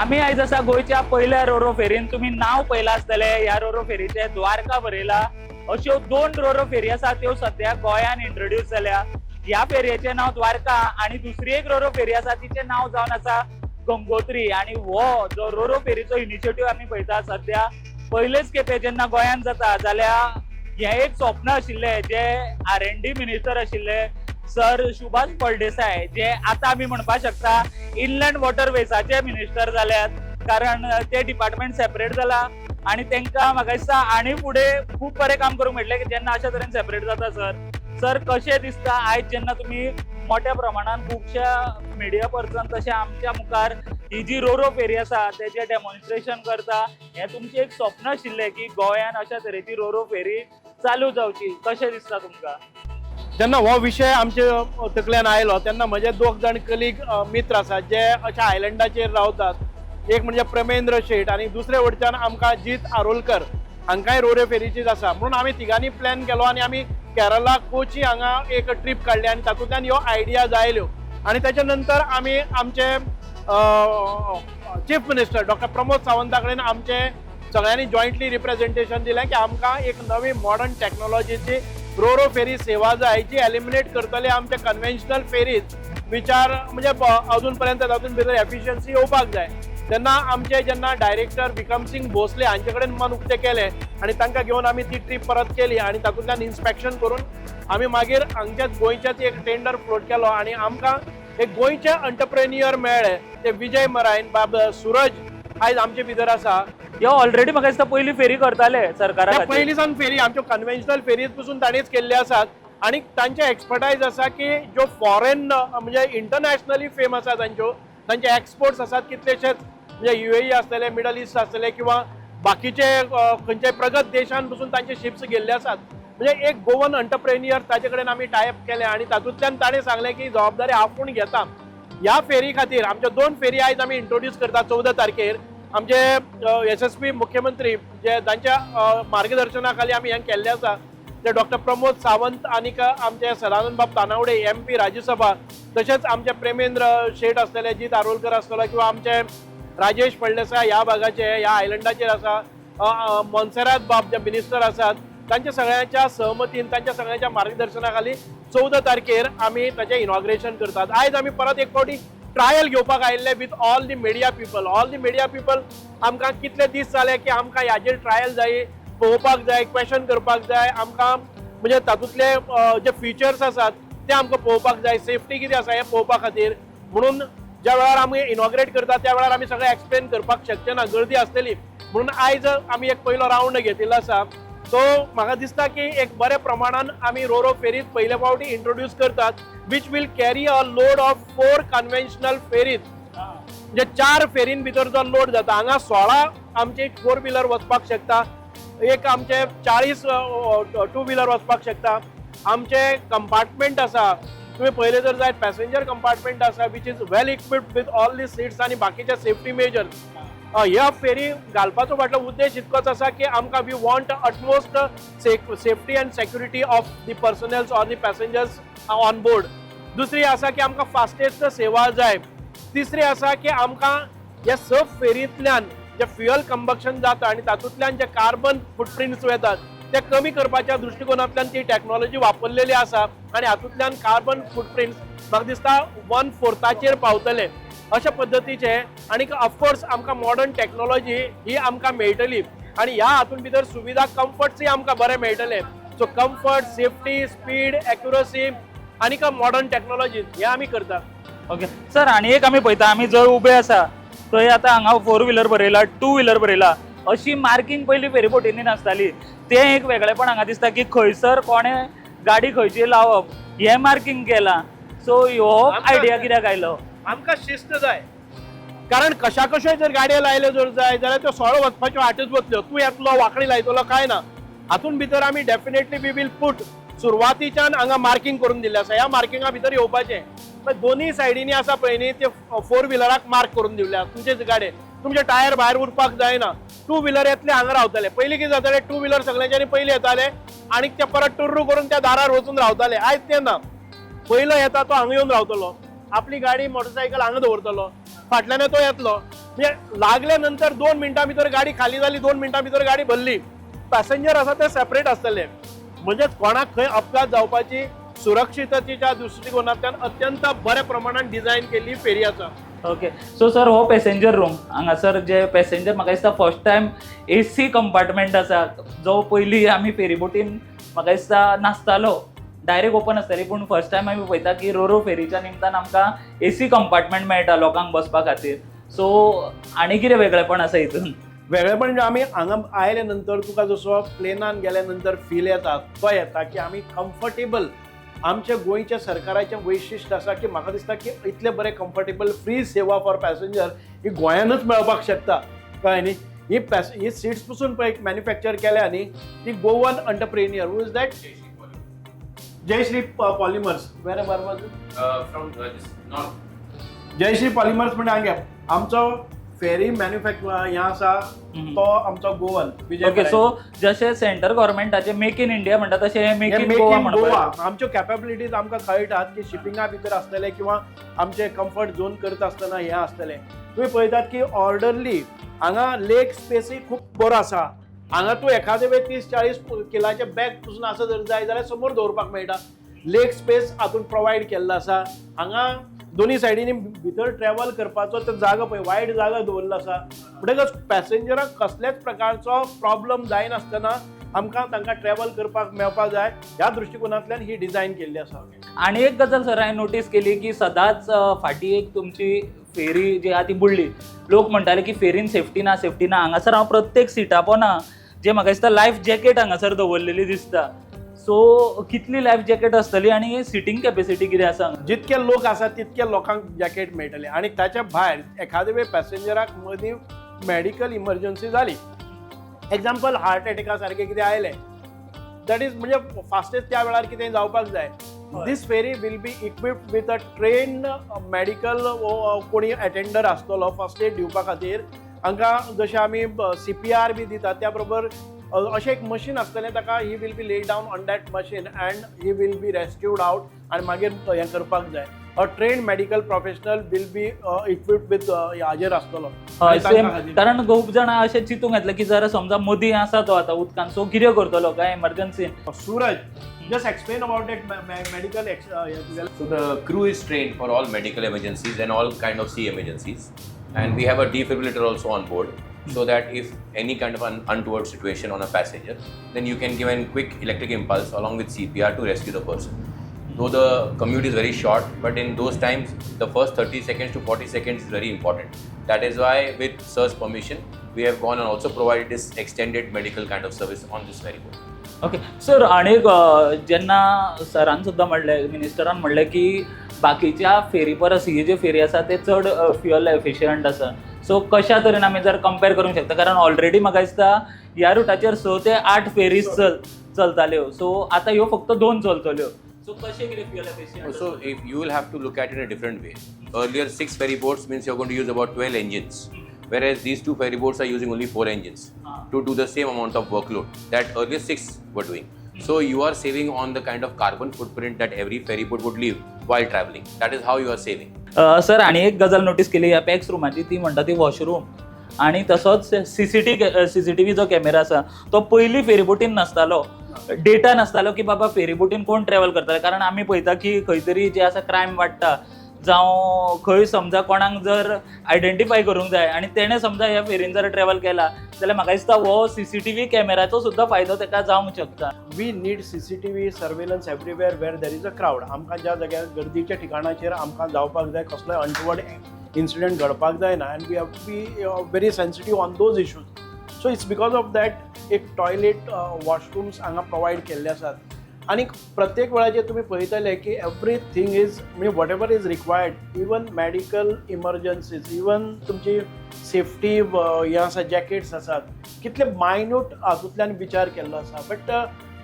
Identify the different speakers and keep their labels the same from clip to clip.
Speaker 1: आम्ही आयज आसा गोयच्या पहिल्या रोरो फेरीन तुम्ही नाव पयला आसतले ह्या रोरो फेरीचे द्वारका बरयला अश्यो 2 रोरो फेरी आसा त्यो सध्या गोंयान इंट्रोड्यूस जाल्या। ह्या फेरयेचे नाव द्वारका आणि दुसरी एक रोरो फेरी आसा तिचे नाव जावन आसा गंगोत्री। आणि हो जो रोरो फेरीचो इनिशिएटिव्ह आम्ही पळयता सध्या पहिलेच खेपे जेन्ना गोंयान जाता जाल्यार हे एक स्वप्न आशिल्ले जे R&D मिनिस्टर आशिल्ले सर सुभाष फळदेसाय जे आता आम्ही म्हणपाक शकता इनलँड वॉटरवेजाचे मिनिस्टर जाल्यात, कारण ते डिपार्टमेंट सेपरेट जाला आणि तांकां म्हाका दिसता आणि फुडें खूब बरें काम करूंक मेळटलें जेन्ना अशा तरेन सेपरेट जाता। सर कशें दिसता आयज जेन्ना तुम्ही मोठ्या प्रमाणात खुबश्या मिडिया पर्सन तशें आमच्या मुखार ही जी रोरो फेरी आसा तेजे डेमॉन्स्ट्रेशन करता, हें तुमचें एक स्वप्न आशिल्लें की गोंयान अशा तरेची रोरो फेरी चालू जावची, कशें दिसता तुमकां?
Speaker 2: जेन्ना हो विशय आमचे तकल्यान आयलो तेन्ना म्हजे 2 जाण कलीग मित्र आसात जे अशा आयलंडाचेर रावतात। एक म्हणजे प्रमेंद्र शेट आणि दुसरे वटच्यान आमकां जीत आरोलकर हांकांय रोरे फेरीचीच आसा। म्हणून आमी तिगांनी प्लॅन केलो आणि आमी केरला कोची हांगा एक ट्रीप काडली आणि तातूंतल्यान ह्यो आयडियाज आयल्यो आणि त्याच्या नंतर आमी आमचे chief minister doctor Pramod Savanta कडेन आमचे सगळ्यांनी जॉयंटली रिप्रेझेंटेशन दिलें की आमकां एक नवी मॉडर्न टेक्नॉलॉजीची रोरो फेरी सेवा जाय जी एलिमिनेट करतले आमचे कन्व्हेन्शनल फेरीज विचार म्हणजे अजून पर्यंत तातूंत भितर एफिशियन्सी येवपाक जाय। तेन्ना आमचे जेन्ना डायरेक्टर विक्रम सिंग भोसले हांचे कडेन मन उक्ते केले आणि तांकां घेवन आमी ती ट्रीप परत केली आणि तातूंतल्यान इन्स्पेक्शन करून आमी मागीर हांगच्याच गोंयच्याच एक टेंडर फ्लोट केलो आणि आमकां एक गोंयचे एंटरप्रेन्युअर मेळ्ळे ते विजय मरायन बाब सूरज आयज आमचे भितर आसा।
Speaker 1: ह्यो ऑलरेडी म्हाका दिसता पहिली फेरी करताले सरकारा खातीर।
Speaker 2: पयलींसान फेरी आमच्यो कन्व्हेन्शनल फेरीज पसून ताणीच केल्ले आसात आणि तांचे एक्सपर्टायज आसा की ज्यो फॉरेन म्हणजे इंटरनॅशनली फेम आसा तांचे एक्सपोर्ट्स आसात कितलेशेच म्हणजे UAE आसतले, मिडल ईस्ट आसतले किंवा बाकीचे खंयचे प्रगत देशान पसून तांचे शिप्स गेल्ले आसात। म्हणजे एक गोवन एंटरप्रेन्युअर ताचे कडेन आमी टायअप केले आणि तातूंतल्यान ताणें सांगलें की जबाबदारी आपूण घेता। ह्या फेरी खातीर आमच्यो 2 फेरी आयज आमी इंट्रोड्यूस करता 14 तारखेर। आमचे यशस्वी मुख्यमंत्री जे तांच्या मार्गदर्शना खाली आमी हें केल्लें आसा ते डॉक्टर प्रमोद सावंत आणि आमचे सदानंद बाब तानावडे MP राज्यसभा, तशेंच आमचे प्रेमेंद्र शेट आसतले, जीत आरोलकर आसतलो किंवा आमचे राजेश फळदेसाय ह्या भागाचे ह्या आयलंडाचेर आसा, मोन्सेरात बाब जे मिनिस्टर आसात तांच्या सगळ्यांच्या सहमतीन तांच्या सगळ्यांच्या मार्गदर्शना खाली 14 तारखेर आमी ताचें इनॉग्रेशन करतात। आयज आमी परत एक फावटी ट्रायल घेवपाक आयिल्ले with all the media people आमकां कितले दीस जाले की आमकां ह्याचेर ट्रायल जाय, पळोवपाक जाय, क्वेश्चन करपाक जाय, आमकां म्हणजे तातूंतले जे फीचर्स आसात ते आमकां पळोवपाक जाय, सेफ्टी कितें आसा हें पळोवपा खातीर। म्हणून ज्या वेळार आमी इनॉग्रेट करता त्या वेळार आमी सगळें एक्सप्लेन करपाक शकचे ना, गर्दी आसतली। म्हणून आयज आमी एक पयलो रावंड घेतिल्लो आसा। सो म्हाका दिसता की एक बऱ्या प्रमाणान आमी रोरो फेरीज पयले फावटी इंट्रोड्यूस करतात which will carry a load of 4 conventional ferries. म्हणजे 4 फेरीन भितर जो लोड जाता हांगा 16 आमचे 4 व्हिलर वचपाक शकता, एक आमचे 40 2 व्हिलर वचपाक शकता। आमचे कंपार्टमेंट आसा तुम्ही पहिले जर जायत पॅसेंजर कंपार्टमेंट आसा which is well equipped with all the seats आणि बाकीचे सेफ्टी मेजर्स। ह्या फेरी घालपाचो फाटलो उद्देश इतकोच आसा की आमकां we want utmost safety and security of the personnels or the passengers on board. दुसरी आसा की आमकां फास्टेस्ट सेवा जाय। तिसरी आसा की आमकां ह्या सब फेरींतल्यान जे फ्युअल कंबक्शन जाता आणि तातूंतल्यान जे कार्बन फुटप्रिंट्स येतात ते कमी करपाच्या दृष्टिकोनांतल्यान ती टेक्नॉलॉजी वापरलेली आसा आणि हातूंतल्यान कार्बन फुटप्रिंट्स म्हाका दिसता 1/4 पावतले अशा पद्दतीचे। आणि ऑफकोर्स आमकां मॉडर्न टेक्नॉलॉजी ही आमकां मेळटली आणि ह्या हातूंत भितर सुविधा कम्फर्ट्सय आमकां बरे मेळटले। सो कम्फर्ट, सेफ्टी, स्पीड, एक्युरसी आणि मॉडर्न टेक्नॉलॉजी हे आमी करता।
Speaker 1: ओके सर, आणि एक आमी पळयता आमी जंय उबे आसा थंय आतां हांगा 4 व्हिलर बरयला, 2 व्हिलर बरयला, अशी मार्किंग पयलीं फेरी बोटींनी नासताली। तें एक वेगळेपण हांगा दिसता की खंयसर कोणे गाडी खंयची लावप हें मार्किंग केलां। सो ह्यो आयडिया कित्याक आयलो?
Speaker 2: आमकां शिस्त जाय, कारण कशा कश्योय जर गाडयो लायल्यो जर जाय जाल्यार त्यो सरळ वचपाच्यो वाटच वतल्यो, तूं येतलो वांकडी लायतलो काय ना। हातूंत भितर आमी डेफिनेटली वी वील पूट सुरवातीच्यान हांगा मार्किंग करून दिल्लें आसा, ह्या मार्किंगा भितर येवपाचें। दोन्ही सायडींनी आसा पळय न्ही ते 4 व्हिलराक मार्क करून दिल्ले आसा। तुमचे गाडये तुमचे टायर भायर उरपाक जायना। 2 व्हिलर येतले हांगा रावतले। पयलीं कितें जातालें 2 व्हिलर सगळ्यांच्यानी पयलीं येताले आणि ते परत टुर्रू करून त्या दारार वचून रावताले। आयज तें ना, पयलो येता तो हांगा येवन रावतलो, आपली गाडी मोटरसायकल हांगा दवरतलो, फाटल्यान तो येतलो म्हणजे लागल्यानंतर 2 मिनटां भितर गाडी खाली जाली, 2 मिनटां भितर गाडी भरली. पॅसेंजर आसा ते सेपरेट आसतले, म्हणजे कोणाक खंय अपघात जावपाची सुरक्षिततेच्या दृश्टिकोनांतल्यान अत्यंत बऱ्या प्रमाणात डिझायन केल्ली फेरी आसा.
Speaker 1: ओके, सो सर हो पॅसेंजर रूम हांगासर जे पॅसेंजर म्हाका दिसता फर्स्ट टायम AC कंपार्टमेंट आसा, जो पयलीं आमी फेरी बोटीन म्हाका दिसता नासतालो, डायरेक्ट ओपन आसताली, पूण फर्स्ट टायम आमी पळयता की रोरो फेरीच्या निमतान आमकां AC कंपार्टमेंट मेळटा लोकांक बसपा खातीर. सो आनी कितें वेगळेपण आसा हितून?
Speaker 2: वेगळेपण म्हणजे आमी हांगा आयले नंतर तुका जसो प्लेनान गेल्या नंतर फील येता तो येता की आमी कम्फर्टेबल. आमच्या गोंयच्या सरकाराचें वैशिश्ट आसा की म्हाका दिसता की इतले बरे कम्फर्टेबल फ्री सेवा फॉर पॅसेंजर ही गोंयानूच मेळपाक शकता, कळ्ळें न्ही. ही सीट्स पसून पळय मॅन्युफॅक्चर केल्या न्ही, ती Goan entrepreneur. Who is that? Jayshree polymers. Where
Speaker 3: From North.
Speaker 2: Jayshree polymers म्हणजे हांगे आमचो फेरी मॅन्युफॅक्चर हें आसा तो आमचो गोवन विजय.
Speaker 1: ओके, सो जशें सेंट्रल गव्हर्मेंटाचे मेक इन इंडिया म्हणटा तशें मेक इन गोवा म्हणटा.
Speaker 2: आमच्यो कॅपेबिलिटीज आमकां कळटात की शिपिंगा भितर आसतले किंवा आमचे कम्फर्ट झोन करता आसतना हें आसतलें. तुमी पळयतात की ऑर्डरली हांगा लेग स्पेसूय खूब बरो आसा. हांगा तूं एखादे वेळ 30-40 किलाचे बॅग पसून आसा जर जाय जाल्यार समोर दवरपाक मेळटा. लेग स्पेस हातून प्रोवायड केल्लो आसा. हांगा दोन्ही सायडींनी भितर ट्रॅव्हल करपाचो तो जागा पळय वायड जागा दवरलो आसा, म्हणटकच पॅसेंजराक कसल्याच प्रकारचो प्रॉब्लम जायनासतना आमकां तांकां ट्रॅव्हल करपाक मेळपाक जाय, ह्या दृश्टिकोनांतल्यान ही डिझायन केल्ली आसा.
Speaker 1: आणि एक गजाल सर हांवें नोटीस केली की सदांच फाटीं एक तुमची फेरी जी आहा ती बुडली. लोक म्हणटाले की फेरीन सेफ्टी ना. हांगासर हांव प्रत्येक सिटा पोवना जे म्हाका दिसता लायफ जॅकेट हांगासर दवरलेली दिसता. सो कितली लायफ जॅकेट आसतली आणि सिटींग कॅपेसिटी कितें आसा?
Speaker 2: जितके लोक आसात तितके लोकांक जॅकेट मेळटले. आणि ताच्या भायर एखादे वेळ पॅसेंजराक मदीं मॅडिकल इमर्जन्सी जाली, एक्झाम्पल हार्ट एटॅका सारके कितें आयलें, दॅट इज म्हणजे फास्टेस्ट त्या वेळार कितें जावपाक जाय. This ferry will be equipped with a trained medical कोणी अटेंडर आसतलो फर्स्ट एड दिवपा खातीर. हांकां जशें आमी CPR बी दितात त्या बरोबर अशें एक मशीन आसतलें, ताका he will be laid down on that machine and he will be rescued out आनी मागीर हें करपाक जाय. A trained medical professional will be equipped with हाजेर आसतलो.
Speaker 1: सेम, कारण खूब जाणां अशें चिंतूंक येतलें की जर समजा मदीं आसा तो आतां उदकान, सो कितें करतलो काय इमर्जन्सीन?
Speaker 2: Suraj, just explain about that medical.
Speaker 3: So the crew is trained for all medical emergencies and all kind of sea emergencies, and we have a defibrillator also on board, so that if any kind of an untoward situation on a passenger, then you can give a quick electric impulse along with CPR to rescue the person. Though the commute is very short, but in those times, the first 30 seconds to 40 seconds is very important. That is why, with Sir's permission, we have gone and also provided this extended medical kind of service on this ferry boat.
Speaker 1: Okay sir, आणि जेन्ना सरान सुद्दां म्हणलें, मिनिस्टरान म्हणलें की बाकीच्या फेरी परस ही जी फेरी आसा ते चड फ्युअल एफिशियंट आसा. सो कशा तरेन आमी जर कंपेर करूंक शकता, कारण ऑलरेडी म्हाका दिसता ह्या रुटाचेर 6 ते 8 फेरीज चलताल्यो, सो आतां ह्यो फक्त 2 चलतल्यो. सो कशें कितें fuel efficient?
Speaker 3: So if you will have to look at it in a different way. Earlier 6 ferry boats means you're going to use about 12 engines, whereas these 2 ferry boats are using only 4 engines to do the same amount of workload that earlier 6 were doing. So you are saving on the kind of carbon footprint that every ferry boat would leave while traveling. That is how you are saving.
Speaker 1: Sir, आणि एक गजाल notice केली ह्या pax रूमाची, ती म्हणटा ती washroom. आणि तसोच CCTV जो कॅमेरा आसा तो पयलीं फेरी बोटीन नासतालो. डेटा नासतालो की बाबा फेरी बोटीन कोण ट्रॅव्हल करताले, कारण आमी पळयता की खंय तरी जे आसा क्रायम वाडटा, जावं खंय समजा कोणाक जर आयडेंटिफाय करूंक जाय आनी तेणें समजा ह्या फेरीन जर ट्रॅव्हल केला जाल्यार म्हाका दिसता हो CCTV कॅमेराचो सुद्दां फायदो ताका जावंक शकता.
Speaker 2: We need CCTV surveillance everywhere where there is a crowd. आमकां ज्या जाग्यार गर्दीच्या ठिकाणाचेर आमकां जावपाक जाय, कसलोय अनटुवर्ड इन्सिडेंट घडपाक जायना, and we have to be very sensitive on those issues. So it's because of that एक टॉयलेट वॉशरूम्स हांगा प्रोवायड केल्ले आसात. आणि प्रत्येक वेळाचेर तुमी पळयतले की एवरीथींग इज म्हणजे whatever is required, even medical emergencies, even तुमची सेफ्टी हे आसा जॅकेट्स आसात, कितले मायन्यूट हातूंतल्यान विचार केल्लो आसा. But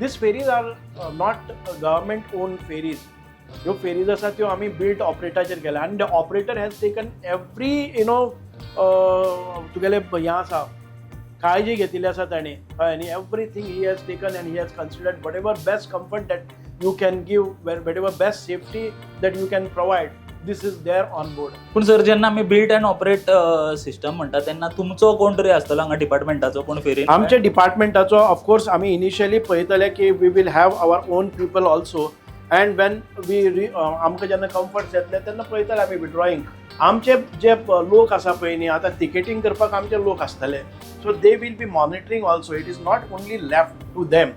Speaker 2: these ferries are not government own ferries. ह्यो फेरीज आसा त्यो आमी बिल्ट ऑपरेटाचेर केल्या, आनी the operator has taken every तुगेले हें आसा काळजी घेतिल्ली आसा ताणें, आनी everything he has taken and he has considered whatever best comfort that you can give, whatever best safety that you can provide. this is there on board.
Speaker 1: पण sir जेन्ना आमी बिल्ड अँड ऑपरेट सिस्टम म्हणटा तेन्ना तुमचो कोण तरी आसतलो हांगा डिपार्टमेंटाचो कोण फेरीन
Speaker 2: आमच्या डिपार्टमेंटाचो ऑफकोर्स आमी इनिशियली पळयतले की we will have our own people also and when we आमकां जेन्ना कम्फर्ट येतले तेन्ना पळयतले आमी विड्रॉईंग. आमचे जे लोक आसा पळय न्ही आतां टिकेटींग करपाक आमचे लोक आसतले, so they will be monitoring also. It is not only left to them.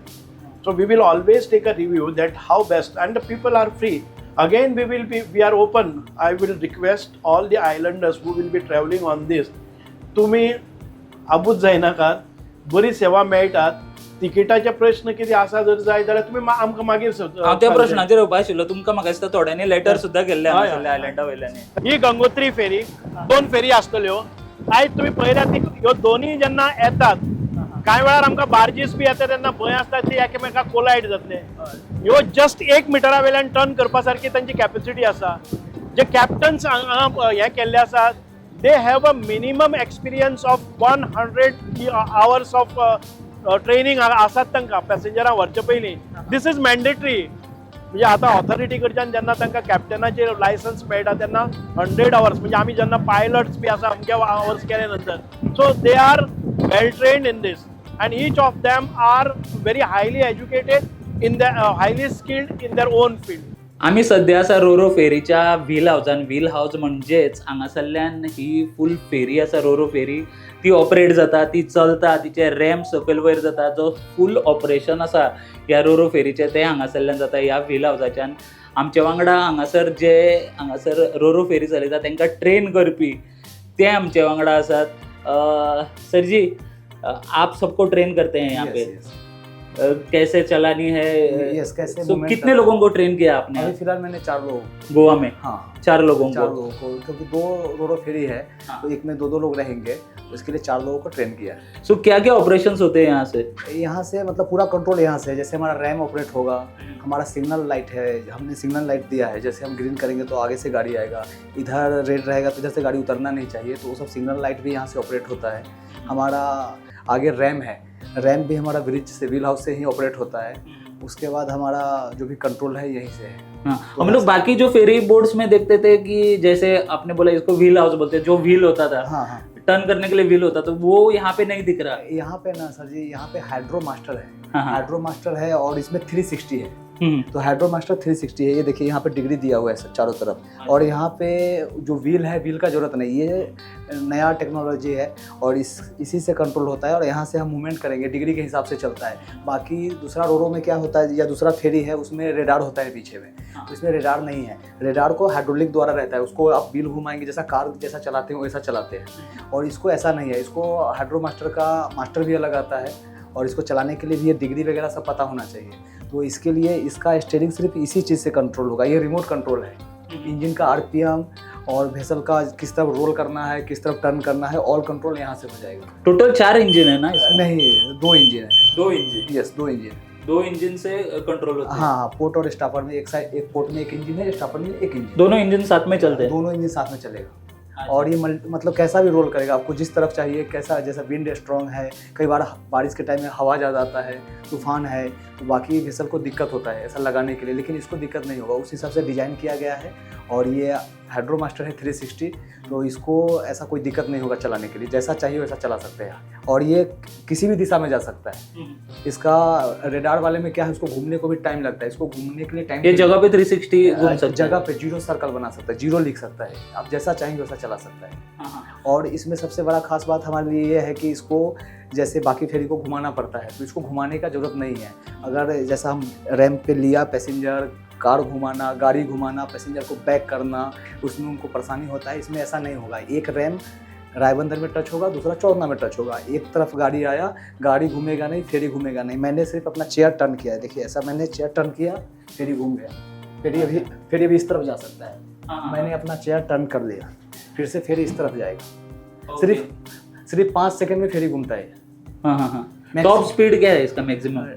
Speaker 2: So we will always take a review that how best, and the people are free. Again, we are open. I will request all the islanders who will be traveling on this. तुम्ही आबूज जायनाकात, बरी सेवा मेळटात. तिकेटाचे प्रश्न कितें आसा जर जाय जाल्यार तुमी आमकां मागीर
Speaker 1: हांव त्या प्रश्नाचेर येवपा आशिल्लो. तुमकां म्हाका दिसता थोड्यांनी लेटर सुद्दां केल्ले आसले आयलंडा वयल्यानी.
Speaker 2: ही गंगोत्री फेरी, 2 फेरी आसतल्यो. आयज तुमी पळयल्यात ह्यो दोनूय जेन्ना येतात कांय वेळार आमकां बार्जीस बी येता तेन्ना भंय आसता ती एकामेकाक कोलायड जातले. ह्यो जस्ट 1 मिटरा वयल्यान टर्न करपा सारकी तांची कॅपेसिटी आसा. जे कॅप्टन्स हांगा हे केल्ले आसात they have a minimum experience of 100 hours of training आसात तांकां पॅसेंजरांक व्हरचे पयलीं. This is mandatory. म्हणजे आतां ऑथॉरिटी कडच्यान जेन्ना तांकां कॅप्टनाचेर लायसन्स मेळटा तेन्ना 100 आवर्स म्हणजे आमी जेन्ना पायलट्स बी आसा अमके आवर्स केले नंतर, so they are well trained in this. And each of them are very highly educated in their highly skilled in their own field.
Speaker 1: आम्ही सध्या आसा रोरो फेरीच्या व्हील हाऊसान. व्हील हाऊस म्हणजेच हांगासरल्यान ही फूल फेरी आसा रोरो फेरी ती ऑपरेट जाता, ती चलता, तिचे रॅम्प सकयल वयर जाता. जो फूल ऑपरेशन आसा ह्या रोरो फेरीचे ते हांगासरल्यान जाता ह्या व्हील हाऊसाच्यान. आमचे वांगडा हांगासर रोरो फेरी चलयता तांकां ट्रेन करपी ते आमचे वांगडा आसात. सर जी, आप सबको ट्रेन करते हैं यहाँ पे. कैसे चलानी है?
Speaker 4: कैसे
Speaker 1: so, कितने लोगों को ट्रेन किया आपने?
Speaker 4: अभी फिलहाल मैंने 4 लोग
Speaker 1: गोवा में.
Speaker 4: हाँ
Speaker 1: 4 लोगों को,
Speaker 4: क्योंकि 2 रोरो फेरी है.
Speaker 1: हाँ.
Speaker 4: तो एक में 2 लोग रहेंगे, उसके लिए 4 लोगों को ट्रेन किया है.
Speaker 1: सो क्या क्या ऑपरेशंस होते हैं यहाँ से
Speaker 4: मतलब पूरा कंट्रोल यहाँ से है. जैसे हमारा रैम ऑपरेट होगा, हमारा सिग्नल लाइट है, हमने सिग्नल लाइट दिया है. जैसे हम ग्रीन करेंगे तो आगे से गाड़ी आएगा, इधर रेड रहेगा तो इधर से गाड़ी उतरना नहीं चाहिए, तो वो सब सिग्नल लाइट भी यहाँ से ऑपरेट होता है. हमारा आगे रैम है, रैम भी हमारा ब्रिज से व्हील हाउस से ही ऑपरेट होता है. उसके बाद हमारा जो भी कंट्रोल है यहीं से है.
Speaker 1: हाँ, हम लोग बाकी जो फेरी बोर्ड्स में देखते थे कि जैसे आपने बोला इसको व्हील हाउस बोलते हैं, जो व्हील होता था,
Speaker 4: हाँ हाँ,
Speaker 1: टर्न करने के लिए व्हील होता, तो वो यहाँ पे नहीं दिख रहा.
Speaker 4: यहाँ पे ना सर जी, यहाँ पे हाइड्रो मास्टर है.
Speaker 1: हाँ.
Speaker 4: हाइड्रो मास्टर है और इसमें 360 है. तो हाइड्रो मास्टर 360 है. ये देखिए यहाँ पे डिग्री दिया हुआ है चारों तरफ. और यहाँ पे जो व्हील है, व्हील का जरूरत नहीं, ये नया टेक्नोलॉजी है और इसी से कंट्रोल होता है. और यहाँ से हम मूवमेंट करेंगे, डिग्री के हिसाब से चलता है. बाकी दूसरा रोरो में क्या होता है या दूसरा फेरी है उसमें रेडार होता है पीछे में. तो इसमें रेडार नहीं है. रेडार को हाइड्रोलिक द्वारा रहता है. उसको आप व्हील घुमाएंगे जैसा कार जैसा चलाते हैं वैसा चलाते हैं. और इसको ऐसा नहीं है. इसको हाइड्रो मास्टर का मास्टर भी अलग आता है और इसको चलाने के लिए भी ये डिग्री वगैरह सब पता होना चाहिए. तो इसके लिए इसका स्टीयरिंग सिर्फ इसी चीज़ से कंट्रोल होगा. ये रिमोट कंट्रोल है. इंजन का RPM और वेसल का किस तरफ रोल करना है, किस तरफ टर्न करना है, ऑल कंट्रोल यहाँ से हो जाएगा.
Speaker 1: टोटल 4 इंजन है ना इसमें?
Speaker 4: नहीं, 2 इंजन है.
Speaker 1: 2 इंजन?
Speaker 4: Yes, 2 engine.
Speaker 1: 2 इंजन से कंट्रोल होता है.
Speaker 4: हाँ, पोर्ट और स्टापर में एक साइड, एक पोर्ट में एक इंजन है, स्टापर में एक इंजन.
Speaker 1: दोनों इंजन साथ में चलते हैं?
Speaker 4: दोनों इंजन साथ में चलेगा. और ये मतलब कैसा भी रोल करेगा, आपको जिस तरफ चाहिए, कैसा, जैसा विंड स्ट्रॉन्ग है, कई बार बारिश के टाइम में हवा ज़्यादा आता है, तूफान है, तो बाकी वेसल को दिक्कत होता है ऐसा लगाने के लिए, लेकिन इसको दिक्कत नहीं होगा. उस हिसाब से डिज़ाइन किया गया है. और ये हाइड्रो मास्टर है 360, तो इसको ऐसा कोई दिक्कत नहीं होगा चलाने के लिए. जैसा चाहिए वैसा चला सकते हैं. और ये किसी भी दिशा में जा सकता है. इसका रेडार वाले में क्या है, उसको घूमने को भी टाइम लगता है. इसको घूमने के लिए टाइम,
Speaker 1: ये जगह पे 360 घूम सकता है.
Speaker 4: जगह पे 0 सर्कल बना सकता है, 0 लिख सकता है. आप जैसा चाहेंगे वैसा चला सकता है. और इसमें सबसे बड़ा खास बात हमारे लिए ये है कि इसको जैसे बाकी फेरी को घुमाना पड़ता है, तो इसको घुमाने का ज़रूरत नहीं है. अगर जैसा हम रैंप पे लिया पैसेंजर, कार घुमाना, गाड़ी घुमाना, पैसेंजर को बैक करना, उसमें उनको परेशानी होता है. इसमें ऐसा नहीं होगा. एक रैम रायबंदर में टच होगा, दूसरा चौरना में टच होगा. एक तरफ गाड़ी आया, गाड़ी घूमेगा नहीं, फेरी घूमेगा नहीं. मैंने सिर्फ अपना चेयर टर्न किया है. देखिए ऐसा मैंने चेयर टर्न किया, फेरी घूम गया. फेरी अभी इस तरफ जा सकता है. मैंने अपना चेयर टर्न कर लिया, फिर से फेरी इस तरफ जाएगा. सिर्फ 5 सेकंड में फेरी घूमता है.
Speaker 1: टॉप स्पीड क्या है इसका मैक्सिमम?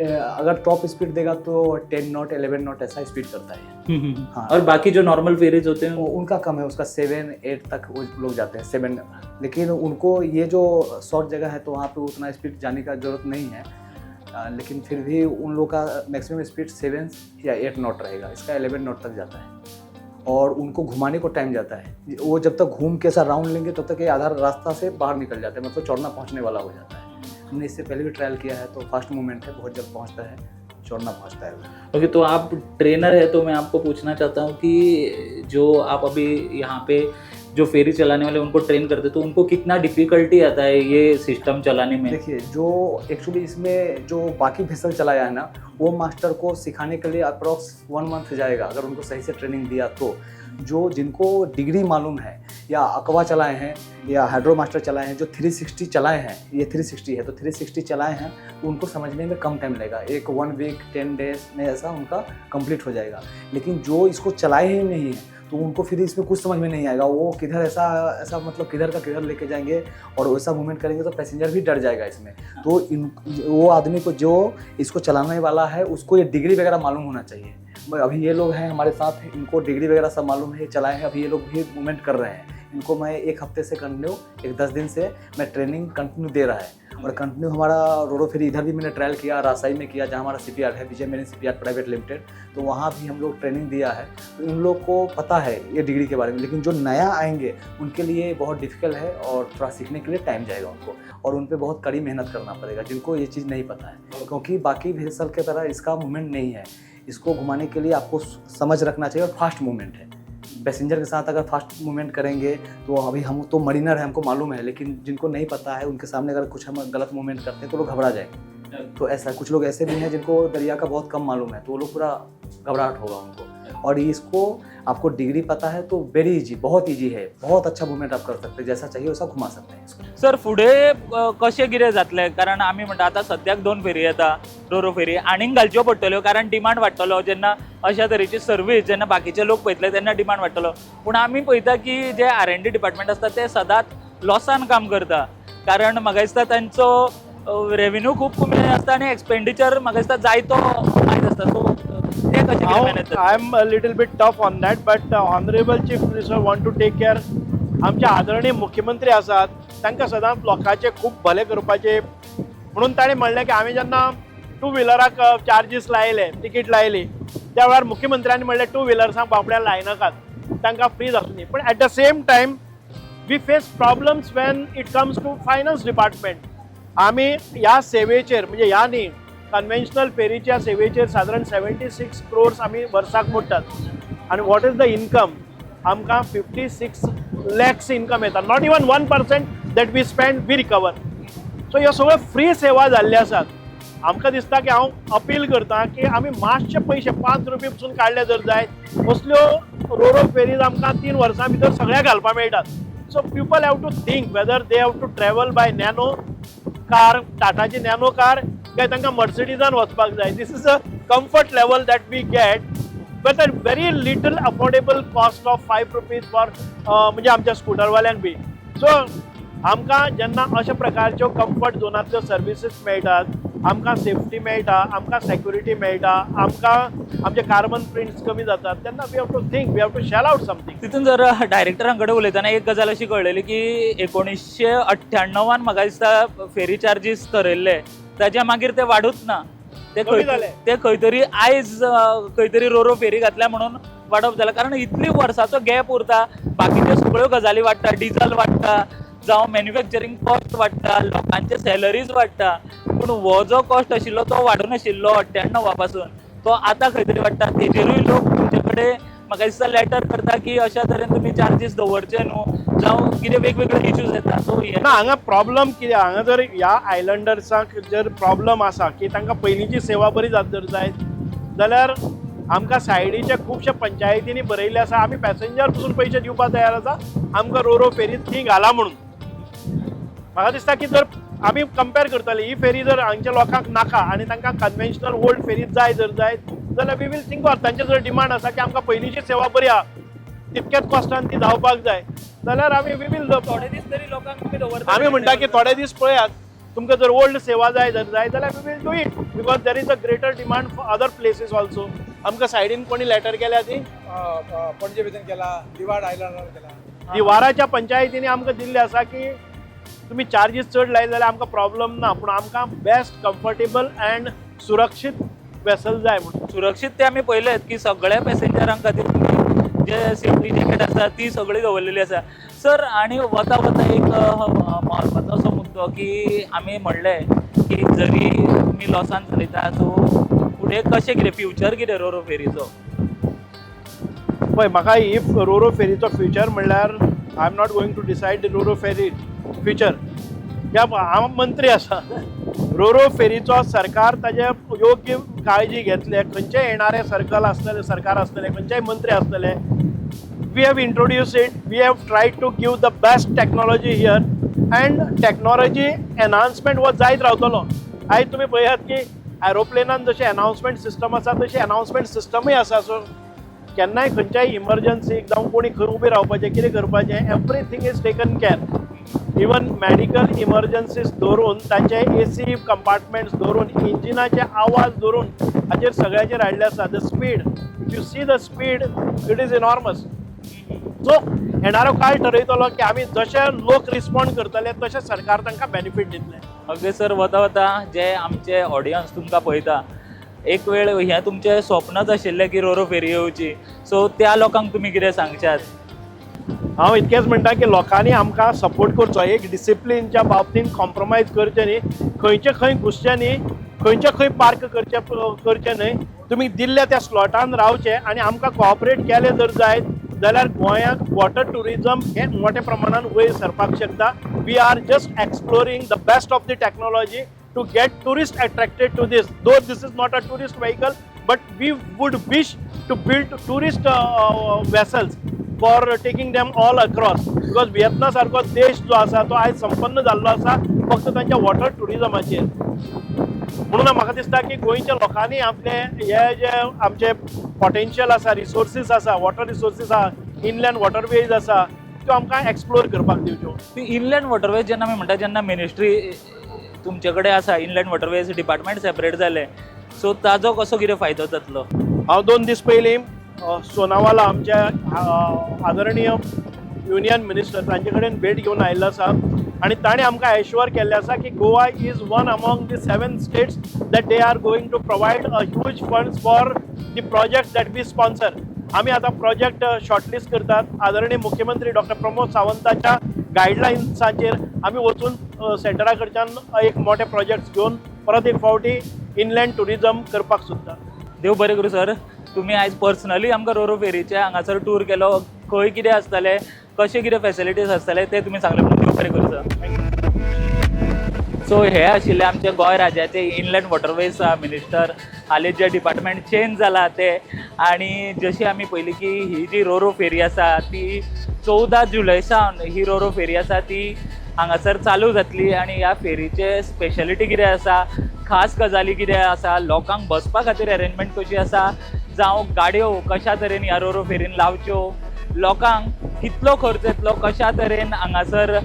Speaker 4: अगर टॉप स्पीड देगा तो 10 नॉट 11 नॉट ऐसा स्पीड करता है.
Speaker 1: हाँ. और बाकी जो नॉर्मल फेरीज होते हैं
Speaker 4: उनका कम है, उसका 7-8 तक वो लोग जाते हैं, 7. लेकिन उनको ये जो शॉर्ट जगह है तो वहाँ पे उतना स्पीड जाने का जरूरत नहीं है. लेकिन फिर भी उन लोग का मैक्सिमम स्पीड 7 या 8 नॉट रहेगा. इसका 11 नॉट तक जाता है. और उनको घुमाने को टाइम जाता है। वो जब तक घूम के ऐसा राउंड लेंगे तब तक ये आधा रास्ता से बाहर निकल जाते हैं, मतलब चौड़ना पहुंचने वाला हो जाता है। हमने इससे पहले भी ट्रायल किया है, तो फास्ट मूवमेंट है, बहुत जल्द पहुंचता है, चौड़ना पहुंचता है।
Speaker 1: ओके, तो आप ट्रेनर है, तो मैं आपको पूछना चाहता हूँ कि जो आप अभी यहाँ पे जो फेरी चलाने वाले उनको ट्रेन करते, तो उनको कितना डिफिकल्टी आता है ये सिस्टम चलाने में?
Speaker 4: देखिए, जो एक्चुअली इसमें जो बाकी वेसल चलाया है ना, वो मास्टर को सिखाने के लिए अप्रॉक्स 1 मंथ जाएगा, अगर उनको सही से ट्रेनिंग दिया तो। जो जिनको डिग्री मालूम है, या अकवा चलाए हैं, या हाइड्रो मास्टर चलाए हैं, जो 360 चलाए हैं, ये 360 है, तो 360 चलाए हैं, तो उनको समझने में कम टाइम लगेगा, एक 1 वीक 10 डेज में ऐसा उनका कंप्लीट हो जाएगा। लेकिन जो इसको चलाए ही नहीं है, तो उनको फिर इसमें कुछ समझ में नहीं आएगा, वो किधर ऐसा मतलब किधर का किधर लेके जाएंगे, और वैसा मूवमेंट करेंगे तो पैसेंजर भी डर जाएगा इसमें। तो वो आदमी को जो इसको चलाने वाला है, उसको ये डिग्री वगैरह मालूम होना चाहिए। अभी ये लोग हैं हमारे साथ, इनको डिग्री वगैरह सब मालूम है, चलाए हैं, अभी ये लोग भी मूवमेंट कर रहे हैं। इनको मैं 1 हफ्ते से कंटिन्यू, 10 दिन से मैं ट्रेनिंग कंटिन्यू दे रहा है। और कंटिन्यू हमारा रोरो फेरी इधर भी मैंने ट्रायल किया, राजशाही में किया, जहाँ हमारा CPR है, विजय मेरिन CPR प्राइवेट लिमिटेड, तो वहाँ भी हम लोग ट्रेनिंग दिया है। तो इन लोग को पता है ये डिग्री के बारे में, लेकिन जो नया आएंगे उनके लिए बहुत डिफिकल्ट है, और थोड़ा सीखने के लिए टाइम जाएगा उनको, और उन पर बहुत कड़ी मेहनत करना पड़ेगा, जिनको ये चीज़ नहीं पता है। क्योंकि बाकी वेसल के तरह इसका मूवमेंट नहीं है, इसको घुमाने के लिए आपको समझ रखना चाहिए, और फास्ट मूवमेंट है। पैसेंजर के साथ अगर फास्ट मूवमेंट करेंगे, तो अभी हम तो मरीनर है, हमको मालूम है, लेकिन जिनको नहीं पता है उनके सामने अगर कुछ हम गलत मूवमेंट करते हैं तो लोग घबरा जाएंगे। तो ऐसा कुछ लोग ऐसे भी हैं जिनको दरिया का बहुत कम मालूम है, तो वो लोग पूरा घबराहट होगा उनको। और इसको आपको डिग्री पता है तो वेरी इजी, बहुत इजी है, बहुत अच्छा मूवमेंट आप कर सकते हैं, जैसा चाहिए वैसा घुमा सकते हैं इसको।
Speaker 1: सर, फुडें कशें कितें जातलें? कारण आमी म्हणटा आतां सद्याक 2 फेरी येता, रोरो फेरी आनीक घालच्यो पडटल्यो, कारण डिमांड वाडटलो। जेन्ना अशा तरेची सर्वीस जेन्ना बाकीचे लोक पळयतले तेन्ना डिमांड वाडटलो। पूण आमी पळयता की जे R&D डिपार्टमेंट आसता ते सदांच लॉसान काम करता, कारण म्हाका दिसता तांचो रेव्हेन्यू खूब कमी आसता आनी एक्सपेंडिचर म्हाका दिसता जायतो वायट आसता। सो ते कशें कितें मॅनेज जाता?
Speaker 2: I am a little bit tough on that, but honorable chief minister want to take care. आमचे आदरणीय मुख्यमंत्री आसात, तांकां सदांच लोकांचे खूब भले करपाचे, म्हणून ताणें म्हणलें की आमी जेन्ना 2 व्हिलराक चार्जीस लायले, तिकीट लायली, त्या वेळार मुख्यमंत्र्यांनी म्हणलें 2 व्हिलर्सांक बाबड्या लायनाकात, तांकां फ्री जातली। पण at the same time we face problems when it comes to finance department. आमी ह्या सेवेचेर, म्हणजे ह्या न्ही, कन्व्हेन्शनल फेरीच्या सेवेचेर सादारण 76 crores आमी वर्साक मोडटात, आनी वॉट इज द इनकम? आमकां 56 lakhs इनकम येता, not even 1% that we spend we recover. सो ह्यो सगळ्यो फ्री सेवा जाल्ल्यो आसात। आमकां दिसता की हांव अपील करता की आमी मातशे पयशे 5 रुपये पसून काडले जर जायत, असल्यो रोरो फेरीज आमकां 3 वर्सां भितर सगळ्या घालपाक मेळटात। So people have to think whether they have to travel by Nano car, टाटाची नॅनो कार, काय तांकां मर्सिडीजान वचपाक जाय। This is a comfort level that we get with a very little affordable cost of 5 rupees for म्हणजे आमच्या स्कूटरवाल्यांक बी। So आमकां जेन्ना अशा प्रकारच्यो कम्फर्ट झोनांतल्यो सर्विसीस मेळटात, आमकां सेफ्टी मेळटा, आमकां सेक्युरिटी मेळटा, आमकां आमचे कार्बन प्रिंट्स कमी जातात, तेन्ना we have to think, we have to shell out something.
Speaker 1: तितून जर डायरेक्टरां कडेन उलयतना एक गजाल अशी कळलेली की 1998 म्हाका दिसता फेरी चार्जीस थारायल्ले, ताच्या मागीर ते वाडूच ना, ते
Speaker 2: कमी जाले।
Speaker 1: खंय तरी आयज खंय तरी रोरो फेरी घातल्या म्हणून वाडप जाला, कारण इतली वर्साचो गॅप उरता, बाकीच्यो सगळ्यो गजाली वाडटा, डिझल वाडटा, जावं मॅन्युफॅक्चरींग कॉस्ट वाडटा, लोकांचे सॅलरीज वाडटा, पूण हो जो कॉस्ट आशिल्लो तो वाडूनाशिल्लो 98 पासून, तो आतां खंय तरी वाडटा। तेजेरूय लोक तुमचे कडेन म्हाका दिसता लेटर करता की अशा तरेन तुमी चार्जीस दवरचे न्हू, जावं कितें वेगवेगळे इश्यूज येता। सो
Speaker 2: ना, हांगा प्रॉब्लम कितें? हांगा जर ह्या आयलंडर्सांक जर प्रॉब्लम आसा की तांकां पयलींची सेवा बरी जात जर जायत, जाल्यार आमकां सायडीच्या खुबशा पंचायतींनी बरयल्लें आसा, आमी पॅसेंजर पसून पयशे दिवपाक तयार आसा, आमकां रोरो फेरीत थंय घाला म्हणून। म्हाका दिसता की जर आमी कंपेर करतले, ही फेरी जर हांगच्या लोकांक नाका आनी तांकां कन्व्हेन्शनल ओल्ड फेरीत जाय जर जायत, जाल्यार वी वील थिंक ऑफ, तांचे जर डिमांड आसा की आमकां पयलींची सेवा बरी आहा, तितकेच कॉस्टान ती जावपाक जाय, जाल्यार आमी वी वील
Speaker 1: थोडे दीस तरी लोकांक तुमी दवरता।
Speaker 2: आमी म्हणटा की थोडे दीस पळयात, तुमकां जर ओल्ड सेवा जाय जर जाय जाल्यार we will do it, because there is a greater demand for other places also. आमकां सायडीन कोणी लेटर केल्या ती
Speaker 5: पणजे भितर केला, दिवाड आयलंडार केला,
Speaker 2: दिवाराच्या पंचायतींनी आमकां दिल्लें आसा की तुमी चार्जीस चड लायले जाल्यार आमकां प्रॉब्लम ना, पूण आमकां बेस्ट कम्फर्टेबल अँड सुरक्षीत वेसल जाय म्हणून।
Speaker 1: सुरक्षीत ते आमी पळयलेत की सगळ्या पॅसेंजरांक खातीर जे सेफ्टी जॅकेट आसा ती सगळी दवरलेली आसा. सर आनी वता वता एक महत्वाचो असो मुद्दो की आमी म्हणलें की जरी तुमी लॉसान चलयता सो फुडें कशें कितें फ्युचर कितें रोरो फेरीचो?
Speaker 2: पळय म्हाका इफ रोरो फेरीचो फ्युचर म्हणल्यार I am not going to decide the roro ferry future. हांव मंत्री आसा. रोरो फेरीचो सरकार ताजे योग्य काळजी घेतले. खंयचेय येणारे सरकार आसतले खंयचेय मंत्री आसतले. We have introduce it. We have tried to give the best technology here and technology enhancement हो जायत रावतलो. आयज तुमी पळयात की एरोप्लेनान जशें अनाउन्समेंट सिस्टम आसा तशी अनाउन्समेंट सिस्टमूय आसा. सो केन्नाय खंयच्याय इमर्जन्सीक जावं कोणी खंय उबें रावपाचें कितें करपाचें everything is taken care. Even medical emergencies धरून तांचे AC कंपार्टमेंट्स धरून इंजिनाचे आवाज धरून हाचेर सगळ्याचेर हाडले आसा. The speed if you see the speed it is enormous. So येणारो काळ ठरयतलो की आमी जशे लोक रिस्पॉन्ड करतले तशें सरकार तांकां बेनिफीट दितलें.
Speaker 1: ओके सर, वता वता जे आमचे ऑडियन्स तुमकां पळयता एक वेळ हें तुमचें स्वप्नच आशिल्लें की रोरो फेरी येवची, सो त्या लोकांक तुमी कितें सांगशात?
Speaker 2: हांव इतकेंच म्हणटा की लोकांनी आमकां सपोर्ट करचो. एक डिसिप्लिनच्या बाबतींत कॉम्प्रोमायज करचें न्ही. खंयचे खंय घुसचें न्ही. खंयचे खंय पार्क करचें न्हय. तुमी दिल्ल्या त्या स्लॉटान रावचे आनी आमकां कोऑपरेट केलें जर जायत जाल्यार गोंयांत वॉटर टुरिजम हे मोठ्या प्रमाणान वयर सरपाक शकता. We are just exploring the best of the technology to get tourists attracted to this. Though this is not a tourist vehicle, but we would wish to build tourist vessels for taking them all across. Because Vietnam सारको देश जो आसा तो आयज संपन्न जाल्लो आसा फक्त तांच्या वॉटर टुरिजमाचेर. म्हणून म्हाका दिसता की गोंयच्या लोकांनी आपले हे जे आमचे पोटेन्शियल आसा, रिसोर्सीस आसा, वॉटर रिसोर्सीस आसा, इनलँड वॉटरवेज आसा त्यो आमकां एक्सप्लोर करपाक दिवच्यो.
Speaker 1: ती इनलँड वॉटरवेज जेन्ना आमी म्हणटा जेन्ना मिनिस्ट्री तुमचे कडेन आसा, इनलँड वॉटरवेज डिपार्टमेंट सेपरेट जाले, सो ताजो कसो कितें फायदो जातलो?
Speaker 2: हांव 2 दीस पयलीं सोनावाला आमचे आदरणीय युनियन मिनिस्टर तांचे कडेन भेट घेवन आयिल्लो आसा आनी ताणें आमकां एश्युअर केल्लें आसा की Goa is one among the 7 states that they are going to provide a huge funds for the project that we sponsor. आमी आतां प्रोजेक्ट शॉर्टलिस्ट करतात. आदरणीय मुख्यमंत्री डॉक्टर प्रमोद सावंताच्या गायडलायन्साचेर आमी वचून सेंटरा कडच्यान एक मोठे प्रोजेक्ट्स घेवन परत एक फावटी इनलँड टुरिजम करपाक सोदता.
Speaker 1: देव बरें करूं सर. तुमी आयज पर्सनली आमकां रोरो फेरीचे हांगासर टूर केलो. खंय कितें आसतलें, कशें कितें फॅसिलिटीज आसतले ते तुमी सांगले म्हणून देव बरें करूं सर. सो हे आशिल्ले आमचे गोंय राज्याचे इनलँड वॉटरवेज मिनिस्टर. हालीं जे डिपार्टमेंट चेंज जाला ते, आनी जशी आमी पयली की ही जी रोरो फेरी आसा ती 14 जुलय सावन ही रोरो फेरी आसा ती हांगासर चालू जातली. आनी ह्या फेरीचे स्पेशलिटी कितें आसा, खास गजाली कितें आसा, लोकांक बसपा खातीर अरेंजमेंट कशी आसा, जावं गाडयो कशा तरेन ह्या रोरो फेरीन लावच्यो, लोकांक कितलो खर्च येतलो, कशा तरेन हांगासर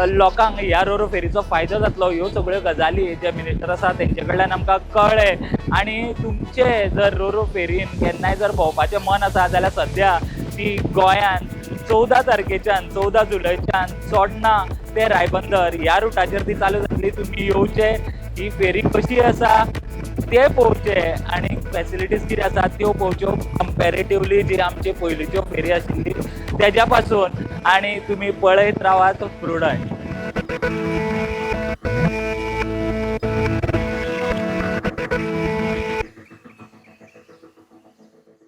Speaker 1: लोकांक ह्या रोरो फेरीचो फायदो जातलो, ह्यो सगळ्यो गजाली जे मिनिस्टर आसा तेंचे कडल्यान आमकां कळ्ळे. आनी तुमचे जर रोरो फेरीन केन्नाय जर भोंवपाचें मन आसा जाल्यार सद्या ती गोंयान 14 तारखेच्यान 14 जुलयच्यान चोडणा ते रायबंदर ह्या रुटाचेर ती चालू जातली. तुमी येवचे, ही फेरी कशी आसा ते पळोवचे आनी फॅसिलिटीज कितें आसा त्यो पळोवच्यो कंपॅरेटिवली जी आमची पयलींच्यो फेरी आशिल्ली तेज्या पासून. आनी तुमी पळयत रावात प्रुडंट.